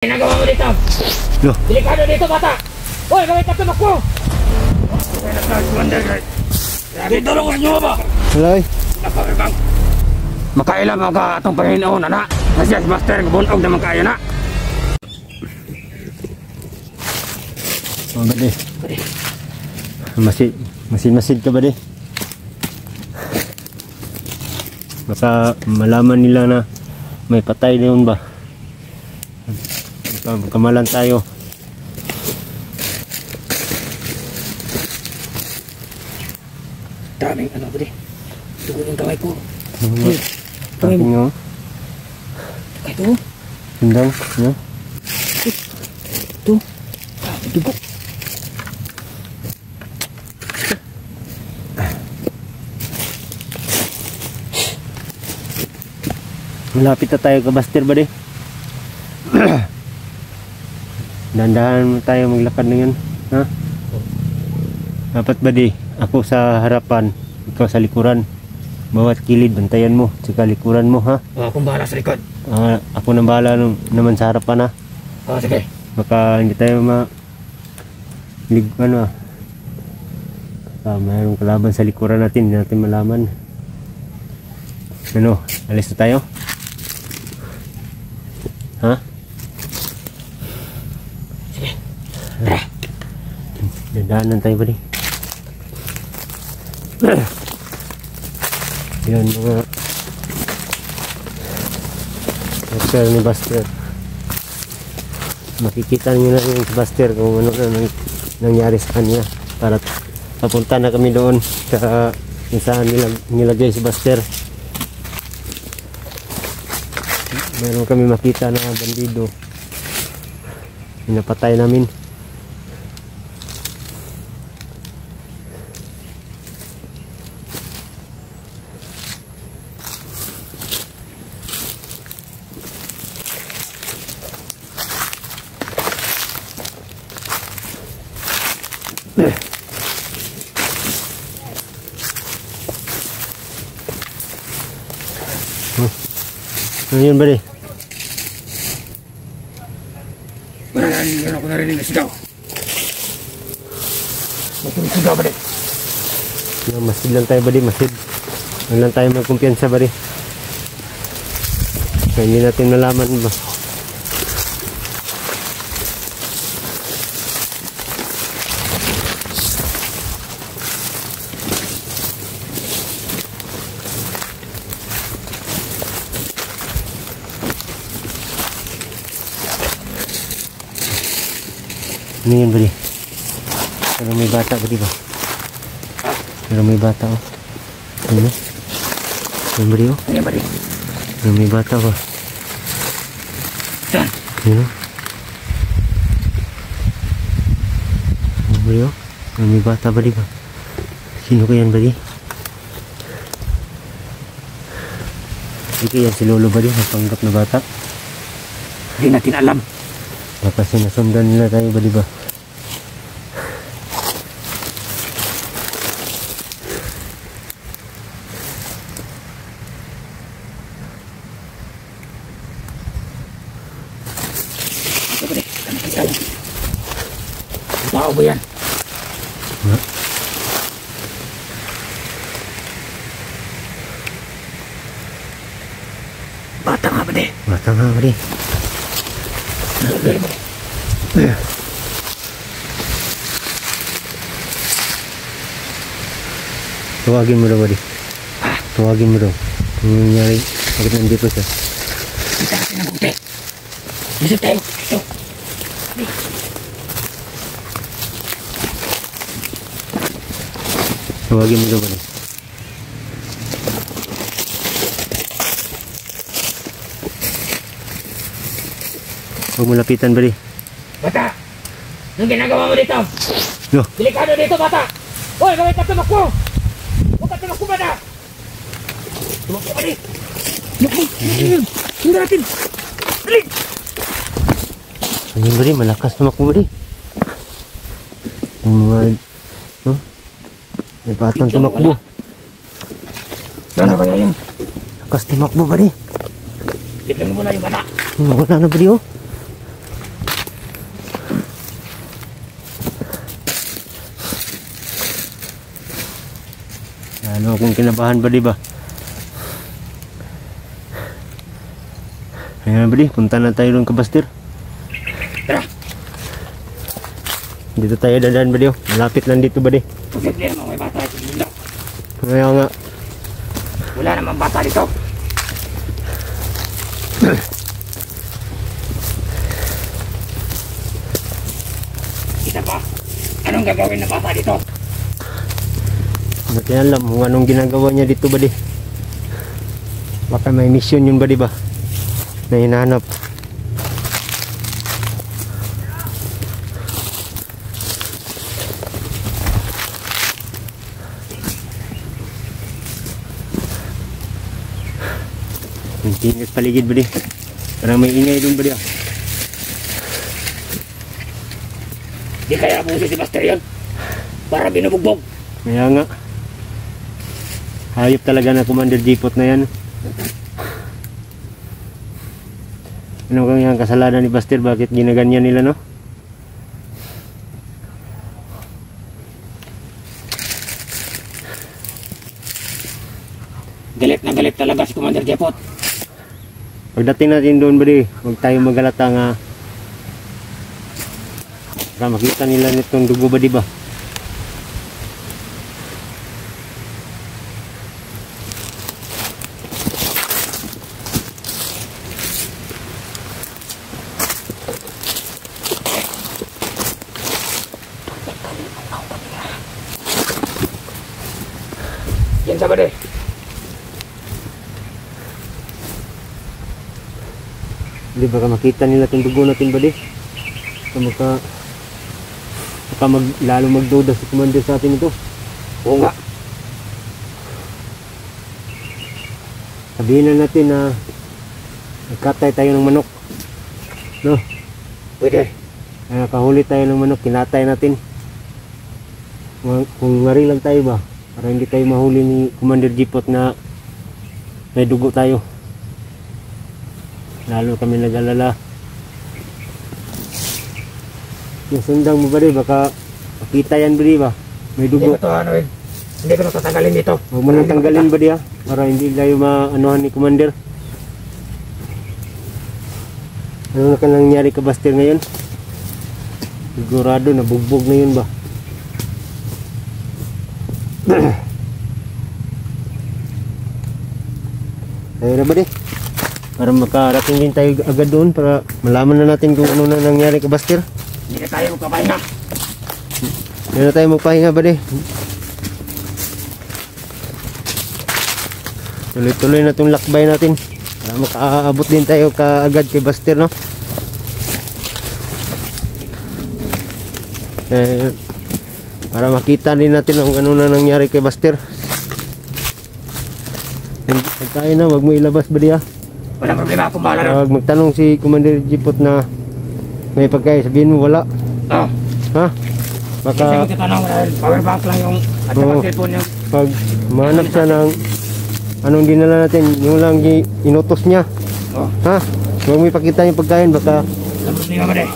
Ginagawa mo dito? Loh. Delikado dito, bata! Hoy, gawin ka tumak ko! Grabe, tulungan nyo ba? Halay. Napakabang. Makailan mo ka itong Panginoon, anak. Kasi as master, bunog naman kaya na. Oh, ba di? Masid ka ba di? Baka malaman nila na may patay doon ba? Kamalan tayo. Daming ano ba di? Tugon yung kamay ko. Kamay mo. Kaya ito. Sindang. Yan. Ito. Dugo. Malapit na tayo ka Buster ba di? Dandahan mo tayo maglakad na yan. Ha? Dapat ba di? Ako sa harapan, ikaw sa likuran. Bawat kilid, bantayan mo. Saka likuran mo, ha? Akong bahala sa likod. Ako nang bahala naman sa harapan, ha? Sige. Baka hindi tayo mayroong kalaban sa likuran natin. Hindi natin malaman. Ano? Alis na tayo? Ha? Sige. Tara. Dadaanan tayo ba di? Yan mga Buster ni Buster. Makikita nyo na yung Buster kung ano na nangyari sa kanya. Para papunta na kami doon sa kung saan nilagay si Buster. Meron kami makita na bandido. Pinapatay namin. Ano yun ba di? Meron ako narinig na sigaw. May sigaw ba di? Masid lang tayo ba di? Masid. Huwag lang tayo magkumpiyansa ba di? Kaya hindi natin malaman ba? Ano yun ba di? Pero may bata ba di ba? Pero may bata oh. Ano? Ano ba di oh? Ano ba di? Pero may bata ba? Saan? Ano? Ano ba di oh? Pero may bata ba di ba? Sino ko yan ba di? Hindi ko yan si Lolo ba di? Napanggap na bata? Hindi natin alam. Baka sinasundan nila tayo ba di ba? Tao ba yan? Ha? Bata nga ba di? Bata nga ba di? Tawagin mo daw ba di? Tawagin mo daw. Ano nangyari? Bakit nandito siya? Kita natin ang buti. Isip tayo. Ito. Tawagin mo daw ba di? Huwag mo lapitan ba di? Bata! Anong ginagawa mo dito? Loh. Delikado dito, bata! Hoy, gawin ka tumak ko! Huwag ka tumak ko, bata! Tumak ko, bali! Hindi natin! Dali! Ayun ba di? Malakas tumakbo ba di? Yung mga may batang tumakbo. Ano ba yan? Lakas tumakbo ba di? Tignan mo na yung bata. Wala na ba di oh? Ano akong kinabahan ba, di ba? Ayan ba, di? Punta na tayo doon, Kabaster. Tara. Dito tayo dadaan ba, di? Malapit lang dito ba, di? Posible naman may bata dito. Kaya nga. Wala namang bata dito. Kita pa. Anong gagawin ng bata dito? Natin alam kung anong ginagawa niya dito ba, di? Baka may mission yun ba, di ba? Na hinahanap. Tingin paligid ba, di? Parang may ingay dun ba, di? Di kaya po si Buster yun. Para binubugbog. Kaya nga. Hayop talaga na Commander Jeepot na yan. Ano kang kasalanan ni Buster? Bakit ginaganyan nila, no? Galit na galit talaga si Commander Jeepot. Pagdating natin doon ba, di? Huwag tayo magalata nga. Para makita nila nitong dugo ba, di ba? Yan sa bade. Di baka makita nila itong dugo natin ba, di? Baka lalo magduda si Commander sa atin ito. Oo nga. Sabihin na natin na nagkatay tayo ng manok, no? Pwede. Nakahuli tayo ng manok, kinatay natin. Kung ngari lang tayo ba, para hindi tayo mahuli ni Commander Jeepot na may dugo tayo. Lalo kami nag-alala. Yung sundang mo ba, di? Baka makita yan ba, di ba? May dugo. Hindi ko to ano eh. Hindi ko to tatanggalin dito. Huwag mo nang tanggalin ba, di, ha? Para hindi tayo maanuhan ni Commander. Ano na ka nangyari, Kabaster, ngayon? Sigurado nabugbog na yun ba? Ayun na ba, di? Para makarating din tayo agad doon para malaman na natin kung ano na nangyari, Kabaster. Hindi na tayo magpapahinga. Hindi na tayo magpahinga ba, di? Tuloy-tuloy na itong lakbay natin para makaabot din tayo kaagad kay Buster, no? Para makita din natin ang ano na nangyari kay Buster. Pag tayo na, wag mo ilabas ba, di, ha? Walang problema akong bahala na. Wag magtanong si Commander Jeepot na may pagkain, sabihin mo wala. Oo. Ha? Kasi Baka magtatanong dahil power bank lang yung at saka Oo. cellphone yung pag mahanap siya ng anong dinala natin, yung lang inutos niya. Ha? Huwag mo ipakita yung pagkain, baka walang problema ba de?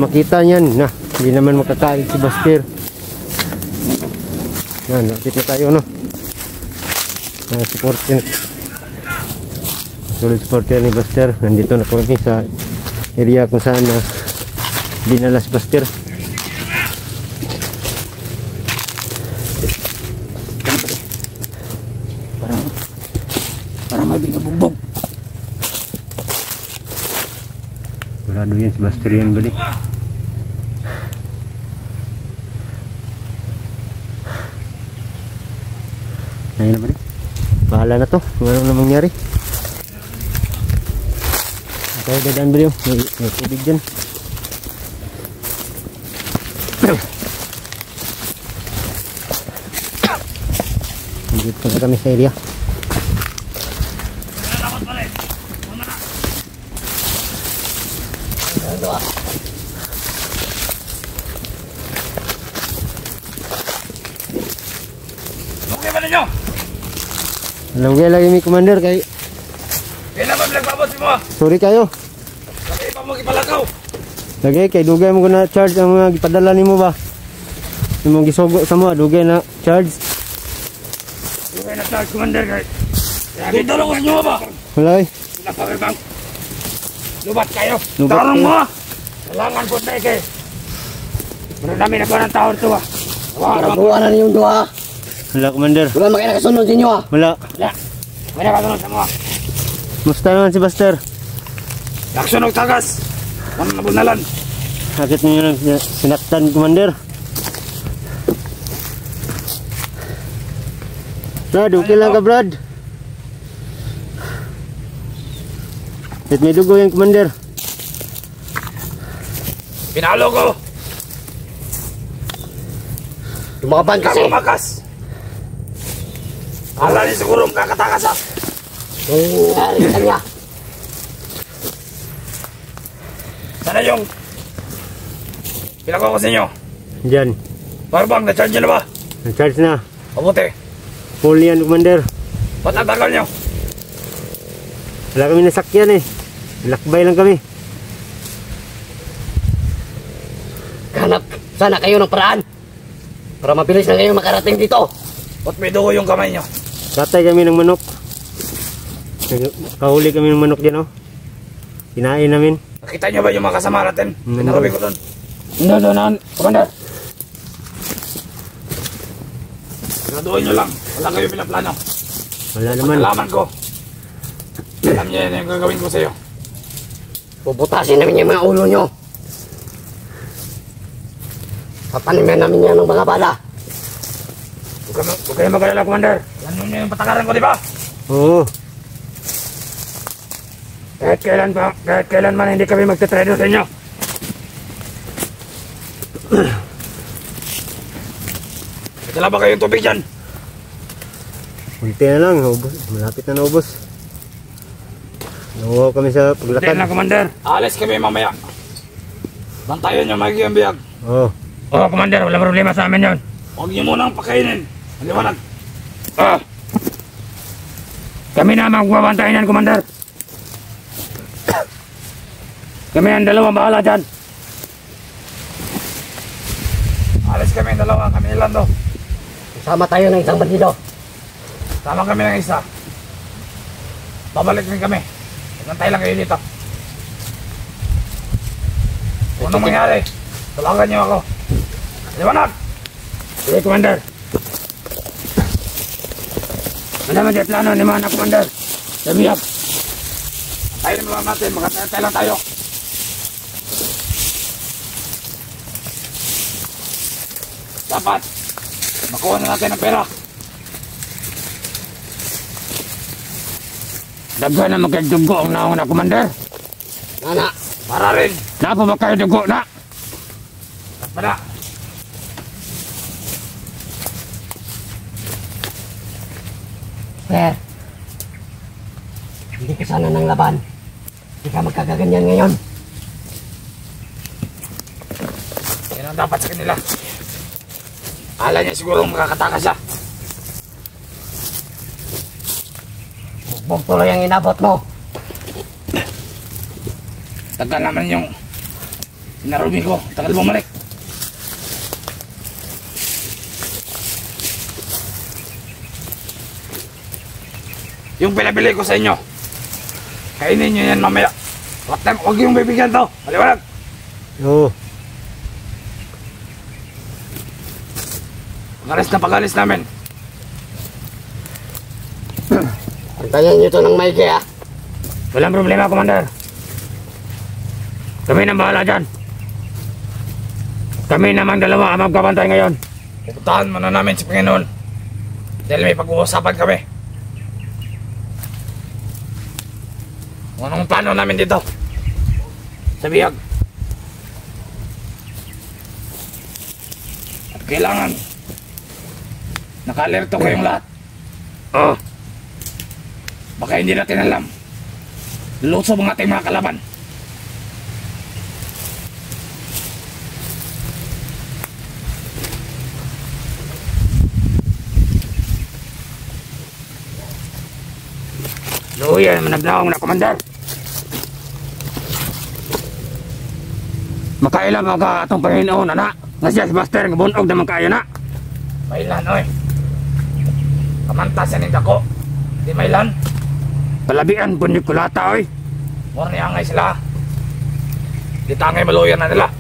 makita niyan na hindi naman makakain si Buster. Yan, nakit na tayo, no? Supporter, solid supporter ni Buster. Nandito na kami sa area kung saan dinala si Buster. Para may binabugbog. Sigurado yan si Buster yan, bali. Ayun na, bali. Bahala na to kung ano na mangyari. Okay, dadaan, bali. May tubig dyan. Dito pa kami sa area. Okay ba ninyo? Lagi lagi mi Commander kay Kailan ba nagpapos mo? sorry kayo. Kasi pa mo ipalakaw. Lagi kay dugay mo ko na charge ang mga gipadala nimo ba. Imong gisugo sa mo dugay na charge. Wala, Commander. Dito lang sa inyo ba? Wala eh. Napakibang. Lubat kayo. Lubat Tarong kayo. mo. Kailangan po na ikay. Meron namin na ng taon ito ah. Pinabuhan na ninyong duha. Wala, Commander. Wala makinakasunod sa inyo ah. Wala. Wala. Wala ka tunod sa mga. Musta naman si Buster? Laksunog tagas. Ano nabunalan? Bakit ninyo nang sinaktan, Commander? Brad, okay lang ka, Brad? At may dugo yan, Commander. Pinalo ko. Lumaban kasi. Kamakas. Ala ni siguro kakatakas ah. Ang nangyari sa kanya. Sana yung pinagawa ko sa inyo. Diyan. Barbang, na-charge nyo na ba? Na-charge na. Mabuti. Full yan, Commander. Ba't ang tagal nyo? Wala kami nasakyan eh. Lakbay lang kami. Hanap sana kayo ng paraan. Para mabilis na kayo makarating dito. Ba't may dugo yung kamay nyo? Katay kami ng manok. Kahuli kami ng manok dyan, oh. Kinain namin. Nakita nyo ba yung mga kasama natin? Nandun. Pinagabi ko doon. Doon, Commander. Siguraduhin nyo lang. Wala kayo pinaplano. Wala naman. Pagkalaman ko. Alam niya yan yung gagawin ko sa'yo. Puputasin namin yung mga ulo nyo. Papanimin namin yan ng mga bala. Huwag kayo mag-alala, Commander. Yan yung patakaran ko, di ba? Oo. Kahit kailan man hindi kami magte-trader sa inyo. Dala ba kayong tubig dyan? Kunti na lang. Ubos. Malapit na naubos. Nawaw kami sa Hindi paglakad. na, Commander. Alis kami mamaya. Bantayan nyo magiging biyag. Oo. Oo, Commander. Walang problema sa amin yun. Huwag nyo munang pakainin. Maliwanag. Kami na magbabantayan yan, Commander. Kami ang dalawang bahala dyan. Alis kami ang dalawa. Kami ilan do. Sama tayo ng isang bandido. Tama kami ng isa. Babalik din kami. Nantay lang kayo dito. Kung anong mangyari, tulagan niyo ako. Liwanag! Sige, Commander. Ano naman di plano ni Mana, Commander? Sabiyak. Tayo naman natin. Magkatay lang tayo. Dapat makuha na natin ang pera. Daghan na magkagdugo ang naong na, Commander. Nana. Para rin. Napa ba kayo dugo na? Pada. Per. Hindi ka sana ng laban. Hindi ka magkagaganyan ngayon. Yan ang dapat sa kanila. Akala niya siguro makakatakas siya. Huwag tuloy ang inabot mo. Tagal naman yung inarumi ko. Tagal bumalik. Yung pinabili ko sa inyo, kainin nyo yan mamaya. Huwag yung bibigyan to. Maliwanag. Oo. Pag-alis namin. Antayin nyo ito ng maigi ah. Walang problema, Commander. Kami nang bahala dyan. Kami namang dalawa ang magkabantay ngayon. Pupuntahan muna namin si Panginoon. Dahil may pag-uusapan kami. Kung anong plano namin dito. Sa bihag. At kailangan naka-alerto kayong lahat. Baka hindi natin alam. Lulusob ang ating mga kalaban. Luya, managlaw na, Commander. Makailan mga atong Panginoon, anak. Nga siya si Buster, nga bunog naman kaya na. Mailan, oy. Kamantasan ninda ko. Di may lan. Palabian po ni kulata oy. Mura ni angay sila. Di tangay maluyan na nila.